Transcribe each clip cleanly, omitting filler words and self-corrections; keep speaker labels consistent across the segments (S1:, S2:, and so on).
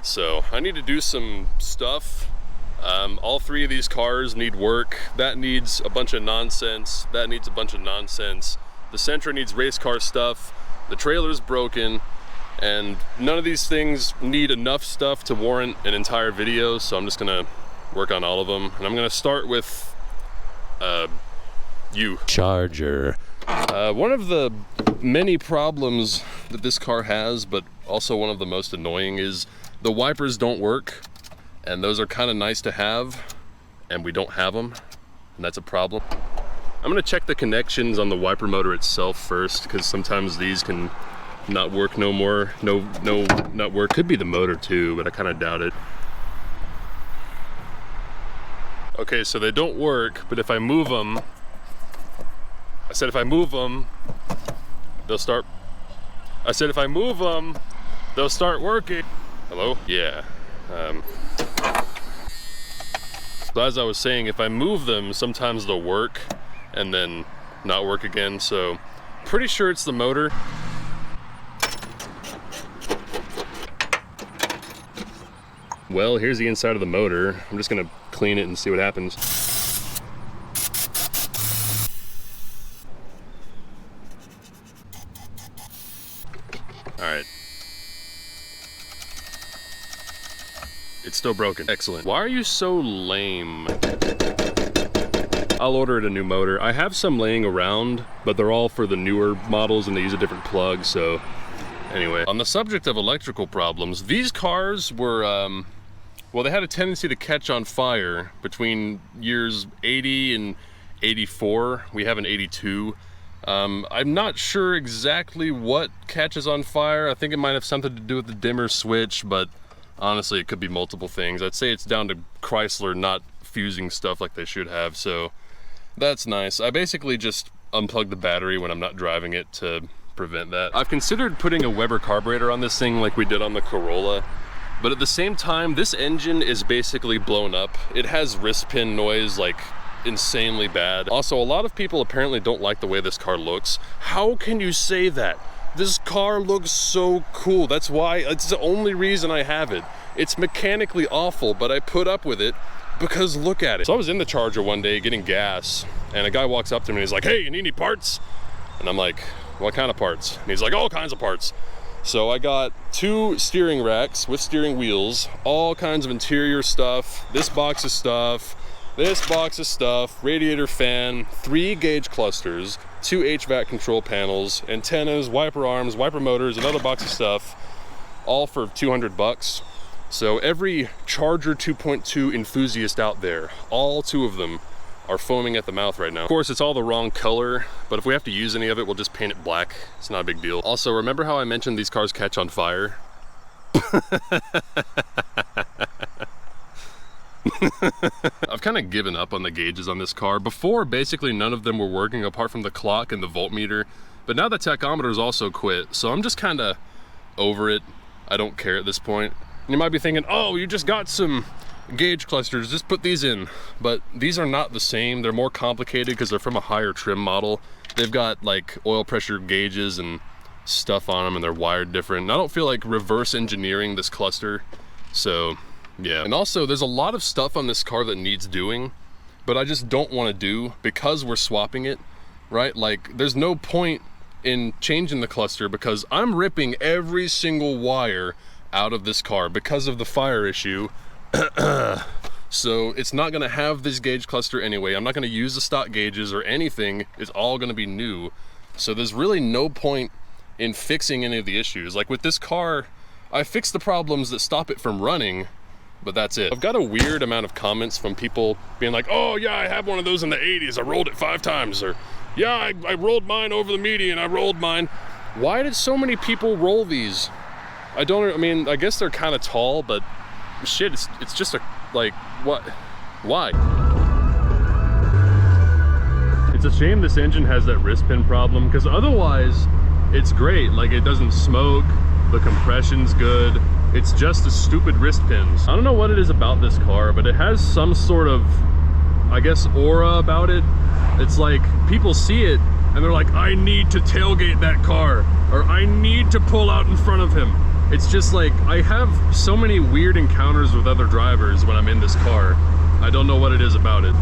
S1: So I need to do some stuff. All three of these cars need work. That needs a bunch of nonsense. That needs a bunch of nonsense. The Sentra needs race car stuff. The trailer's broken. And none of these things need enough stuff to warrant an entire video. So I'm just gonna work on all of them. And I'm gonna start with Charger. One of the many problems that this car has, but also one of the most annoying, is the wipers don't work. And those are kind of nice to have, and we don't have them, and that's a problem. I'm gonna check the connections on the wiper motor itself first, because sometimes these can not work no more. Not work. Could be the motor too, but I kind of doubt it. Okay, so they don't work, but if I move them, I said if I move them, they'll start. I said if I move them, they'll start working. Hello? Yeah. So as I was saying, if I move them, sometimes they'll work and then not work again. So pretty sure it's the motor. Well, here's the inside of the motor. I'm just gonna clean it and see what happens. All right. It's still broken. Excellent. Why are you so lame? I'll order it a new motor. I have some laying around, but they're all for the newer models and they use a different plug, so anyway. On the subject of electrical problems, these cars were, well, they had a tendency to catch on fire between years 80 and 84. We have an 82. I'm not sure exactly what catches on fire. I think it might have something to do with the dimmer switch, but honestly, it could be multiple things. I'd say it's down to Chrysler not fusing stuff like they should have, so that's nice. I basically just unplug the battery when I'm not driving it to prevent that. I've considered putting a Weber carburetor on this thing like we did on the Corolla, but at the same time, this engine is basically blown up. It has wrist pin noise, like insanely bad. Also, a lot of people apparently don't like the way this car looks. How can you say that? This car looks so cool. That's why, it's the only reason I have it. It's mechanically awful, but I put up with it because look at it. So I was in the Charger one day getting gas, and a guy walks up to me and he's like, "Hey, you need any parts?" And I'm like, "What kind of parts?" And he's like, "All kinds of parts." So I got 2 steering racks with steering wheels, all kinds of interior stuff, this box of stuff, this box of stuff, radiator fan, 3 gauge clusters, 2 HVAC control panels, antennas, wiper arms, wiper motors, another box of stuff, all for 200 bucks. So every Charger 2.2 enthusiast out there, all 2 of them, are foaming at the mouth right now. Of course, it's all the wrong color, but if we have to use any of it, we'll just paint it black. It's not a big deal. Also, remember how I mentioned these cars catch on fire? I've kind of given up on the gauges on this car. Before, basically none of them were working apart from the clock and the voltmeter, but now the tachometer's also quit, so I'm just kind of over it. I don't care at this point. And you might be thinking, oh, you just got some gauge clusters, just put these in. But these are not the same. They're more complicated because they're from a higher trim model. They've got like oil pressure gauges and stuff on them, and they're wired different. And I don't feel like reverse engineering this cluster, so yeah. And also, there's a lot of stuff on this car that needs doing, but I just don't want to do because we're swapping it, right? Like, there's no point in changing the cluster because I'm ripping every single wire out of this car because of the fire issue. So it's not gonna have this gauge cluster anyway. I'm not gonna use the stock gauges or anything. It's all gonna be new. So there's really no point in fixing any of the issues. Like with this car, I fixed the problems that stop it from running, but that's it. I've got a weird amount of comments from people being like, "Oh yeah, I have one of those in the 80s. I rolled it 5 times." Or, "Yeah, I rolled mine over the median. I rolled mine." Why did so many people roll these? I mean, I guess they're kind of tall, but shit, it's just a, like, what? Why? It's a shame this engine has that wrist pin problem, because otherwise it's great. Like, it doesn't smoke, the compression's good. It's just the stupid wrist pins. I don't know what it is about this car, but it has some sort of, I guess, aura about it. It's like people see it and they're like, "I need to tailgate that car," or "I need to pull out in front of him." It's just like, I have so many weird encounters with other drivers when I'm in this car. I don't know what it is about it.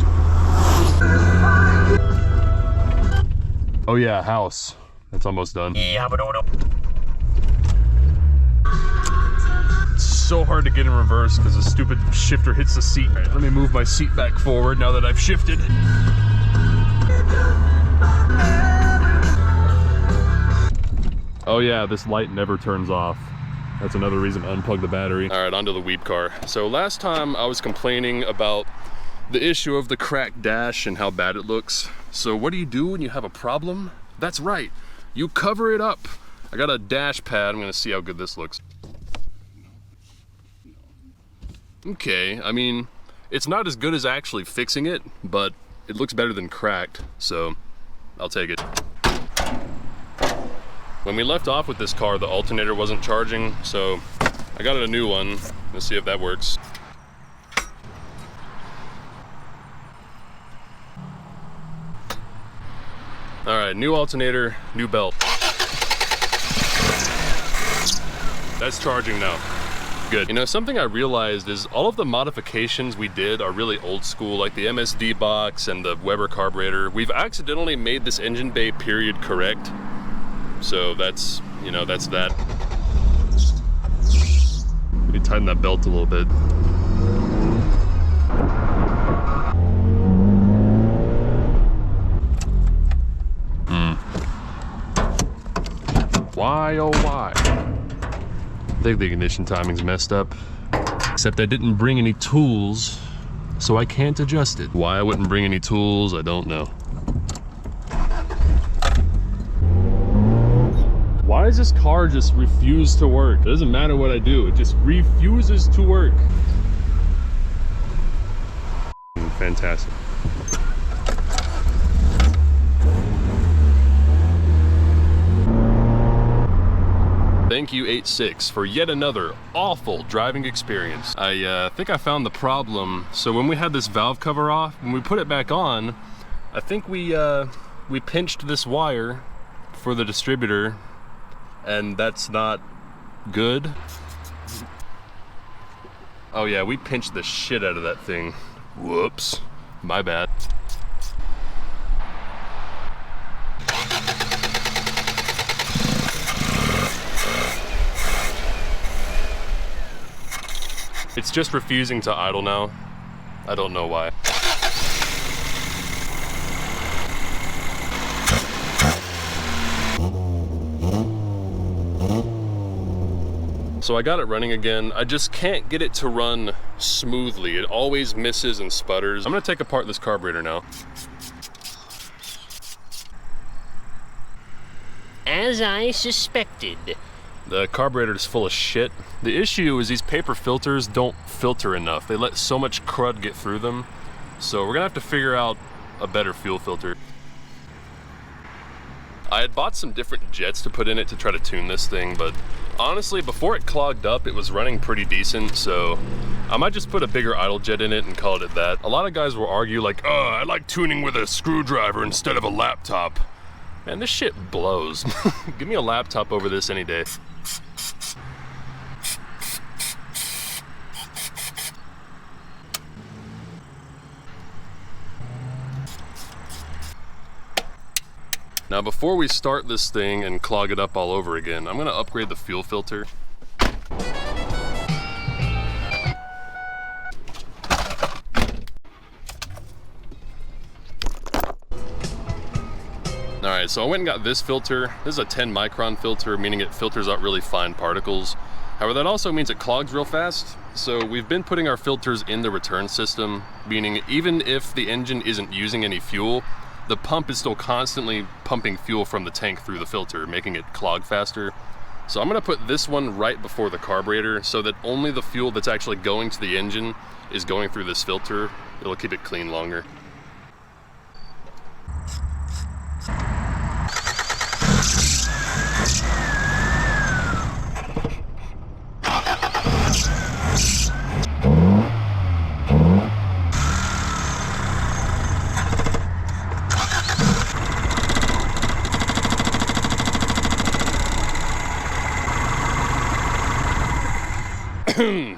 S1: Oh yeah, house. That's almost done. It's so hard to get in reverse because the stupid shifter hits the seat. All right, let me move my seat back forward now that I've shifted. Oh yeah, this light never turns off. That's another reason to unplug the battery. All right, onto the Weeb car. So last time I was complaining about the issue of the cracked dash and how bad it looks. So what do you do when you have a problem? That's right, you cover it up. I got a dash pad. I'm gonna see how good this looks. Okay, I mean, it's not as good as actually fixing it, but it looks better than cracked, so I'll take it. When we left off with this car, the alternator wasn't charging, so I got it a new one. Let's see if that works. All right, new alternator, new belt. That's charging now. Good. You know, something I realized is all of the modifications we did are really old school, like the MSD box and the Weber carburetor. We've accidentally made this engine bay period correct. So that's, you know, that's that. Let me tighten that belt a little bit. Why, oh why? I think the ignition timing's messed up. Except I didn't bring any tools, so I can't adjust it. Why I wouldn't bring any tools, I don't know. Why does this car just refuse to work? It doesn't matter what I do, it just refuses to work. Fantastic. Thank you 8.6 for yet another awful driving experience. I think I found the problem. So when we had this valve cover off, when we put it back on, I think we pinched this wire for the distributor, and that's not good. Oh yeah, we pinched the shit out of that thing. Whoops, my bad. It's just refusing to idle now. I don't know why. So I got it running again. I just can't get it to run smoothly. It always misses and sputters. I'm gonna take apart this carburetor now.
S2: As I suspected.
S1: The carburetor is full of shit. The issue is these paper filters don't filter enough. They let so much crud get through them. So we're gonna have to figure out a better fuel filter. I had bought some different jets to put in it to try to tune this thing, but honestly, before it clogged up, it was running pretty decent, so I might just put a bigger idle jet in it and call it that. A lot of guys will argue like, oh, I like tuning with a screwdriver instead of a laptop. Man, this shit blows. Give me a laptop over this any day. Now before we start this thing and clog it up all over again, I'm gonna upgrade the fuel filter. Alright, so I went and got this filter. This is a 10 micron filter, meaning it filters out really fine particles. However, that also means it clogs real fast. So we've been putting our filters in the return system, meaning even if the engine isn't using any fuel, the pump is still constantly pumping fuel from the tank through the filter, making it clog faster. So I'm gonna put this one right before the carburetor so that only the fuel that's actually going to the engine is going through this filter. It'll keep it clean longer.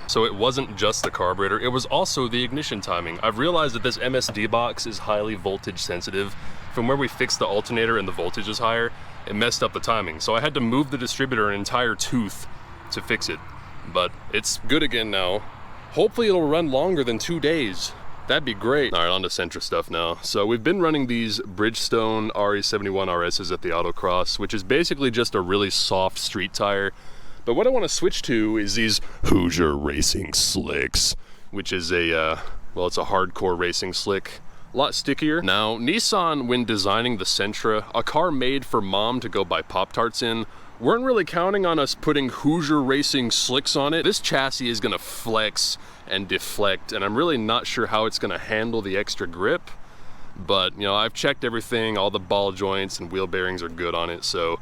S1: So it wasn't just the carburetor, it was also the ignition timing. I've realized that this MSD box is highly voltage sensitive. From where we fixed the alternator and the voltage is higher, it messed up the timing. So I had to move the distributor an entire tooth to fix it. But it's good again now. Hopefully it'll run longer than 2 days. That'd be great. All right, on to Sentra stuff now. So we've been running these Bridgestone RE71 RSs at the autocross, which is basically just a really soft street tire. But what I want to switch to is these Hoosier Racing Slicks, which is a, well, it's a hardcore racing slick. A lot stickier. Now, Nissan, when designing the Sentra, a car made for mom to go buy Pop-Tarts in, weren't really counting on us putting Hoosier Racing Slicks on it. This chassis is gonna flex and deflect, and I'm really not sure how it's gonna handle the extra grip. But, you know, I've checked everything, all the ball joints and wheel bearings are good on it, so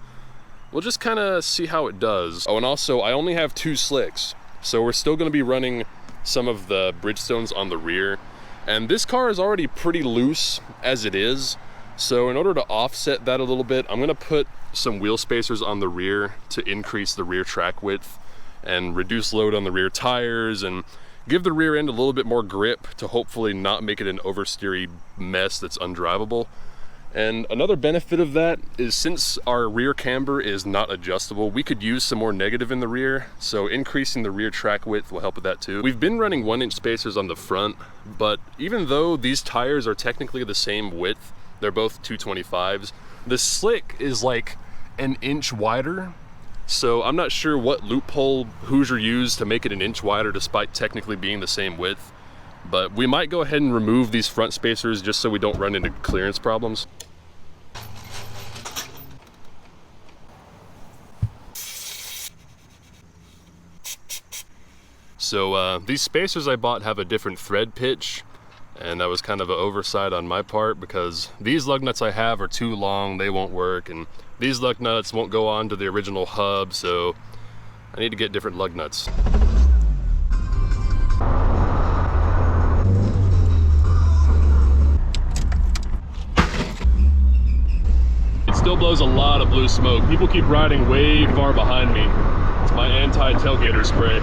S1: we'll just kind of see how it does. Oh, and also, I only have 2 slicks, so we're still gonna be running some of the Bridgestones on the rear. And this car is already pretty loose as it is. So in order to offset that a little bit, I'm gonna put some wheel spacers on the rear to increase the rear track width and reduce load on the rear tires and give the rear end a little bit more grip to hopefully not make it an oversteery mess that's undrivable. And another benefit of that is since our rear camber is not adjustable, we could use some more negative in the rear, so increasing the rear track width will help with that too. We've been running 1-inch spacers on the front, but even though these tires are technically the same width, they're both 225s, the slick is like an inch wider, so I'm not sure what loophole Hoosier used to make it an inch wider despite technically being the same width. But we might go ahead and remove these front spacers just so we don't run into clearance problems. So these spacers I bought have a different thread pitch, and that was kind of an oversight on my part because these lug nuts I have are too long, they won't work, and these lug nuts won't go on to the original hub, so I need to get different lug nuts. Still blows a lot of blue smoke. People keep riding way far behind me. It's my anti-tailgater spray.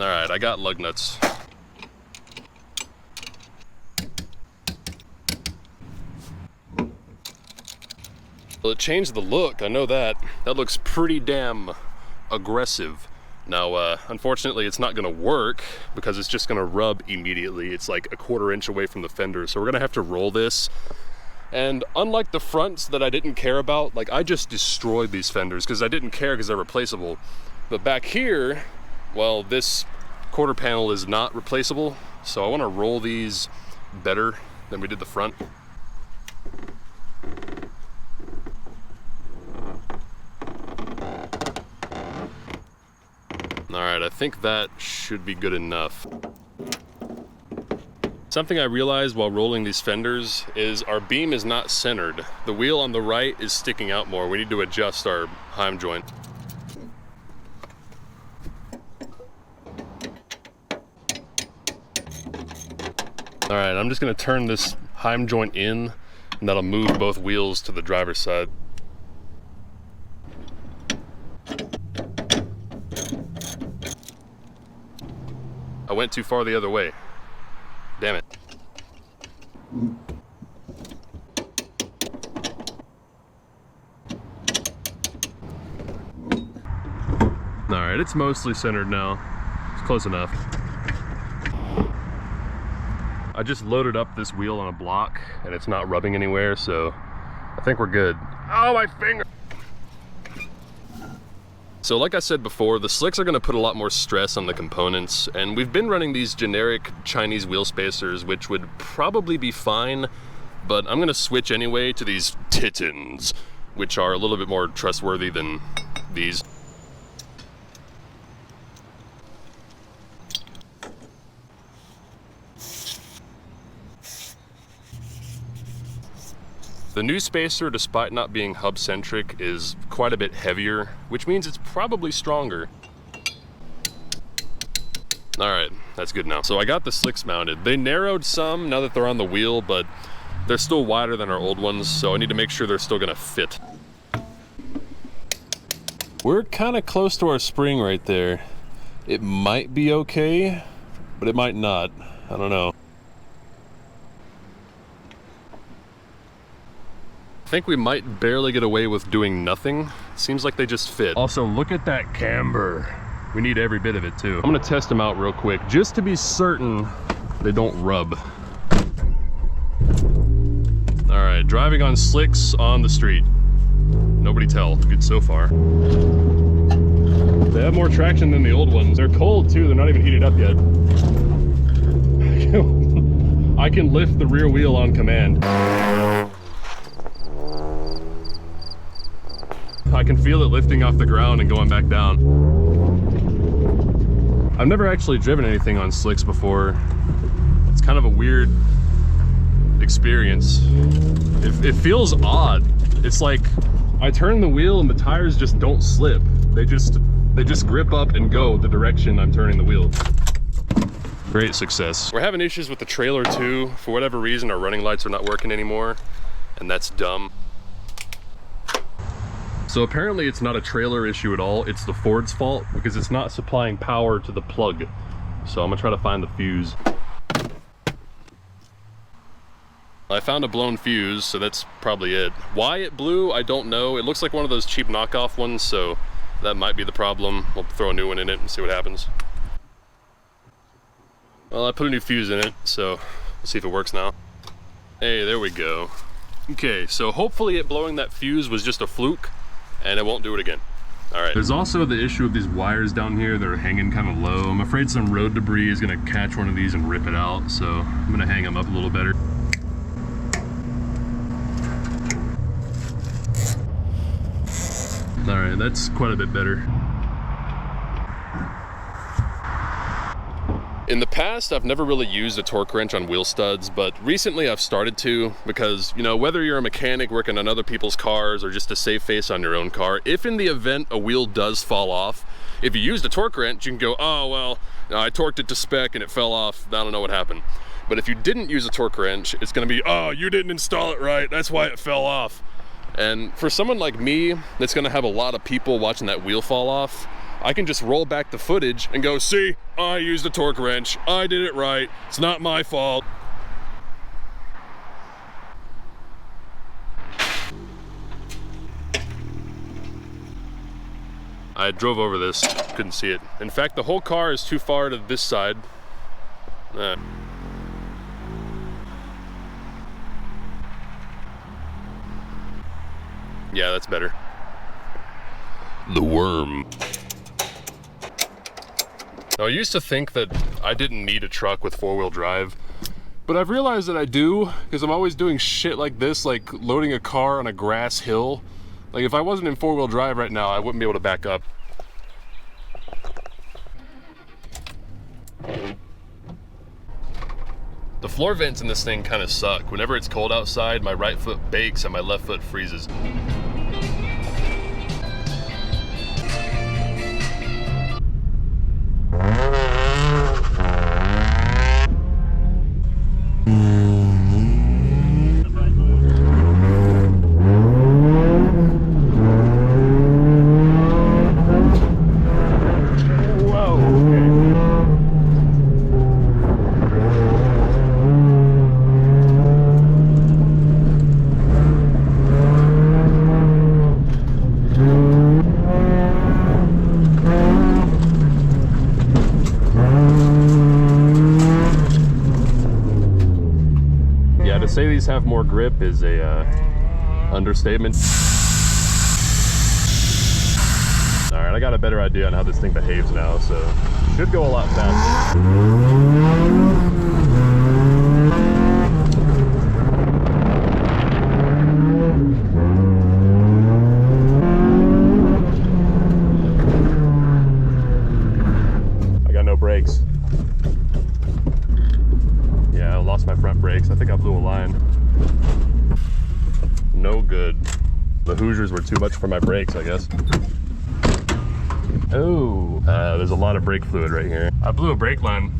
S1: All right, I got lug nuts. Well, it changed the look, I know that. That looks pretty damn aggressive. Now, unfortunately, it's not gonna work because it's just gonna rub immediately. It's like a 1/4 inch away from the fender, so we're gonna have to roll this. And unlike the fronts that I didn't care about, like I just destroyed these fenders because I didn't care because they're replaceable. But back here, well, this quarter panel is not replaceable, so I wanna roll these better than we did the front. All right, I think that should be good enough. Something I realized while rolling these fenders is our beam is not centered. The wheel on the right is sticking out more. We need to adjust our Heim joint. All right, I'm just gonna turn this Heim joint in, and that'll move both wheels to the driver's side. I went too far the other way. Damn it. All right, it's mostly centered now. It's close enough. I just loaded up this wheel on a block and it's not rubbing anywhere, so I think we're good. Oh, my finger! So like I said before, the slicks are gonna put a lot more stress on the components, and we've been running these generic Chinese wheel spacers, which would probably be fine, but I'm gonna switch anyway to these Titans, which are a little bit more trustworthy than these. The new spacer, despite not being hub-centric, is quite a bit heavier, which means it's probably stronger. All right, that's good now. So I got the slicks mounted. They narrowed some now that they're on the wheel, but they're still wider than our old ones, so I need to make sure they're still gonna fit. We're kind of close to our spring right there. It might be okay, but it might not. I don't know. I think we might barely get away with doing nothing. Seems like they just fit. Also, look at that camber. We need every bit of it too. I'm gonna test them out real quick, just to be certain they don't rub. All right, driving on slicks on the street. Nobody tell, good so far. They have more traction than the old ones. They're cold too, they're not even heated up yet. I can lift the rear wheel on command. I can feel it lifting off the ground and going back down. I've never actually driven anything on slicks before. It's kind of a weird experience. It feels odd. It's like I turn the wheel and the tires just don't slip. They just grip up and go the direction I'm turning the wheel. Great success. We're having issues with the trailer too. For whatever reason, our running lights are not working anymore, and that's dumb. So apparently it's not a trailer issue at all, it's the Ford's fault because it's not supplying power to the plug. So I'm gonna try to find the fuse. I found a blown fuse, so that's probably it. Why it blew, I don't know. It looks like one of those cheap knockoff ones, so that might be the problem. We'll throw a new one in it and see what happens. Well, I put a new fuse in it, so we'll see if it works now. Hey, there we go. Okay, so hopefully it blowing that fuse was just a fluke, and it won't do it again. All right. There's also the issue of these wires down here that are hanging kind of low. I'm afraid some road debris is gonna catch one of these and rip it out, so I'm gonna hang them up a little better. All right, that's quite a bit better. In the past, I've never really used a torque wrench on wheel studs, but recently I've started to because, you know, whether you're a mechanic working on other people's cars or just to save face on your own car, if in the event a wheel does fall off, if you used a torque wrench, you can go, oh, well, I torqued it to spec and it fell off. I don't know what happened. But if you didn't use a torque wrench, it's gonna be, oh, you didn't install it right. That's why it fell off. And for someone like me, that's gonna have a lot of people watching that wheel fall off, I can just roll back the footage and go, see, I used a torque wrench, I did it right, it's not my fault. I drove over this, couldn't see it. In fact, the whole car is too far to this side. Yeah, that's better. The worm. Now, I used to think that I didn't need a truck with four-wheel drive, but I've realized that I do, because I'm always doing shit like this, like loading a car on a grass hill. Like if I wasn't in four-wheel drive right now, I wouldn't be able to back up. The floor vents in this thing kind of suck. Whenever it's cold outside, my right foot bakes and my left foot freezes. To say these have more grip is a understatement. All right, I got a better idea on how this thing behaves now, so it should go a lot faster. I got no brakes. Yeah, I lost my front brakes. I think I blew a line. No good. The Hoosiers were too much for my brakes, I guess. Oh, there's a lot of brake fluid right here. I blew a brake line.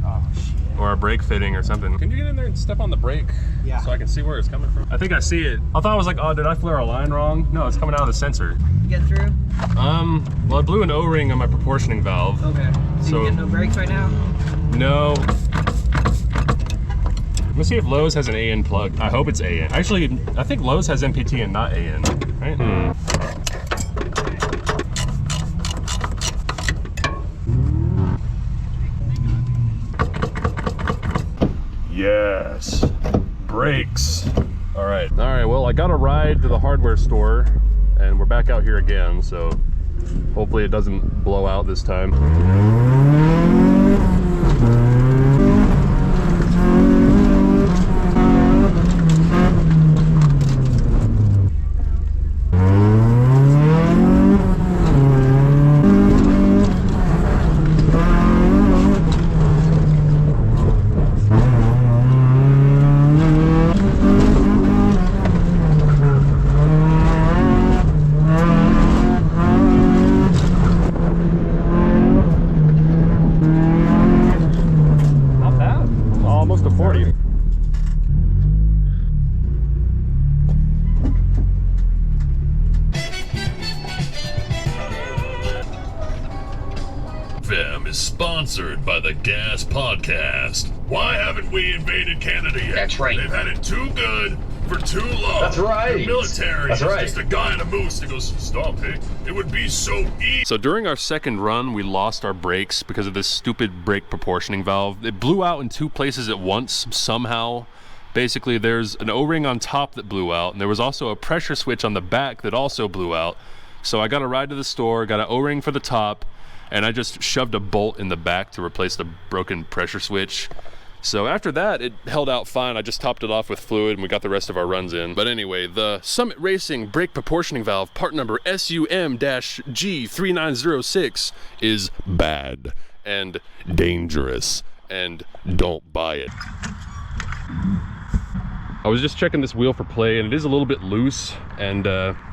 S3: Oh, shit.
S1: or a brake fitting or something. Can you get in there and step on the brake?
S3: Yeah.
S1: So I can see where it's coming from? I think I see it. I thought I was like, oh, did I flare a line wrong? No, it's coming out of the sensor.
S3: You get through?
S1: Well, I blew an O-ring on my proportioning valve.
S3: Okay. So you get no brakes right now?
S1: No. Let's see if Lowe's has an AN plug. I hope it's AN. Actually, I think Lowe's has MPT and not AN, right? Yes, brakes. All right, well, I got a ride to the hardware store and we're back out here again, so hopefully it doesn't blow out this time. Almost a 40.
S4: FM is sponsored by the Gas Podcast. Why haven't we invaded Canada yet?
S5: That's right.
S4: They've had it too good for too long.
S5: That's right.
S4: The military
S5: That's
S4: is
S5: right.
S4: just a guy in a moose that goes, stop it. It would be so easy.
S1: So during our second run, we lost our brakes because of this stupid brake proportioning valve. It blew out in two places at once, somehow. Basically, there's an O-ring on top that blew out, and there was also a pressure switch on the back that also blew out. So I got a ride to the store, got an O-ring for the top, and I just shoved a bolt in the back to replace the broken pressure switch. So after that, it held out fine. I just topped it off with fluid and we got the rest of our runs in. But anyway, the Summit Racing brake proportioning valve, part number SUM-G3906, is bad and dangerous, and don't buy it. I was just checking this wheel for play and it is a little bit loose, and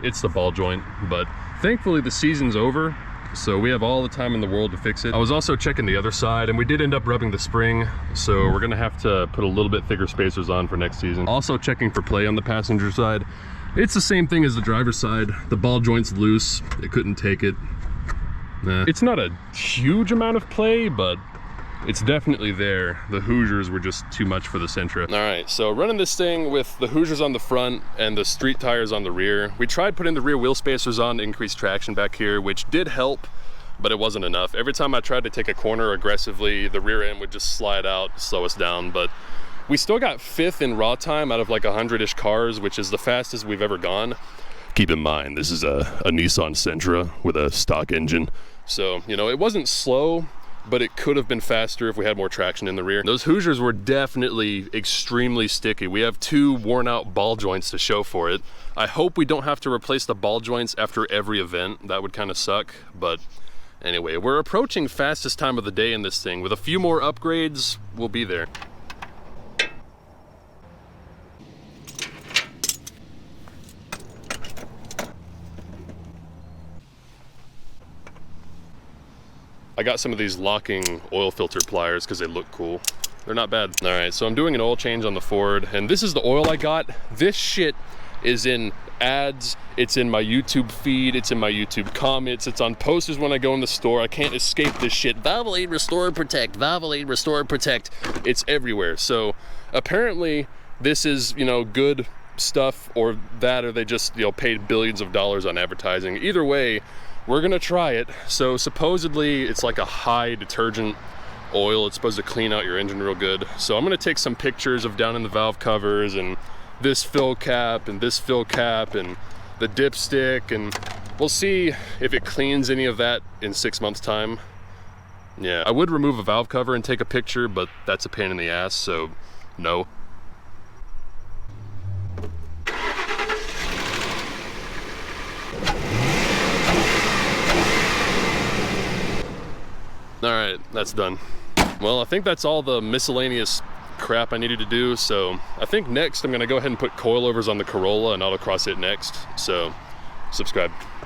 S1: it's the ball joint, but thankfully the season's over, so we have all the time in the world to fix it. I was also checking the other side and we did end up rubbing the spring, so we're gonna have to put a little bit thicker spacers on for next season. Also checking for play on the passenger side. It's the same thing as the driver's side. The ball joint's loose, it couldn't take it. It's not a huge amount of play, but it's definitely there. The Hoosiers were just too much for the Sentra. All right, so running this thing with the Hoosiers on the front and the street tires on the rear. We tried putting the rear wheel spacers on to increase traction back here, which did help, but it wasn't enough. Every time I tried to take a corner aggressively, the rear end would just slide out, slow us down. But we still got 5th in raw time out of like 100-ish cars, which is the fastest we've ever gone. Keep in mind, this is a Nissan Sentra with a stock engine. So, you know, it wasn't slow, but it could have been faster if we had more traction in the rear. Those Hoosiers were definitely extremely sticky. We have 2 worn out ball joints to show for it. I hope we don't have to replace the ball joints after every event. That would kind of suck, but anyway, we're approaching fastest time of the day in this thing. With a few more upgrades, we'll be there. I got some of these locking oil filter pliers because they look cool. They're not bad. All right, so I'm doing an oil change on the Ford, and this is the oil I got. This shit is in ads, it's in my YouTube feed, it's in my YouTube comments, it's on posters when I go in the store. I can't escape this shit. Valvoline, restore, protect. Valvoline, restore, protect. It's everywhere. So apparently this is, you know, good stuff, or that, or they just, you know, paid billions of dollars on advertising. Either way, we're gonna try it. So supposedly it's like a high detergent oil. It's supposed to clean out your engine real good. So I'm gonna take some pictures of down in the valve covers and this fill cap and this fill cap and the dipstick, and we'll see if it cleans any of that in 6 months time. Yeah, I would remove a valve cover and take a picture, but that's a pain in the ass, so no. All right, that's done. Well, I think that's all the miscellaneous crap I needed to do. So I think next I'm gonna go ahead and put coilovers on the Corolla and autocross it next. So subscribe.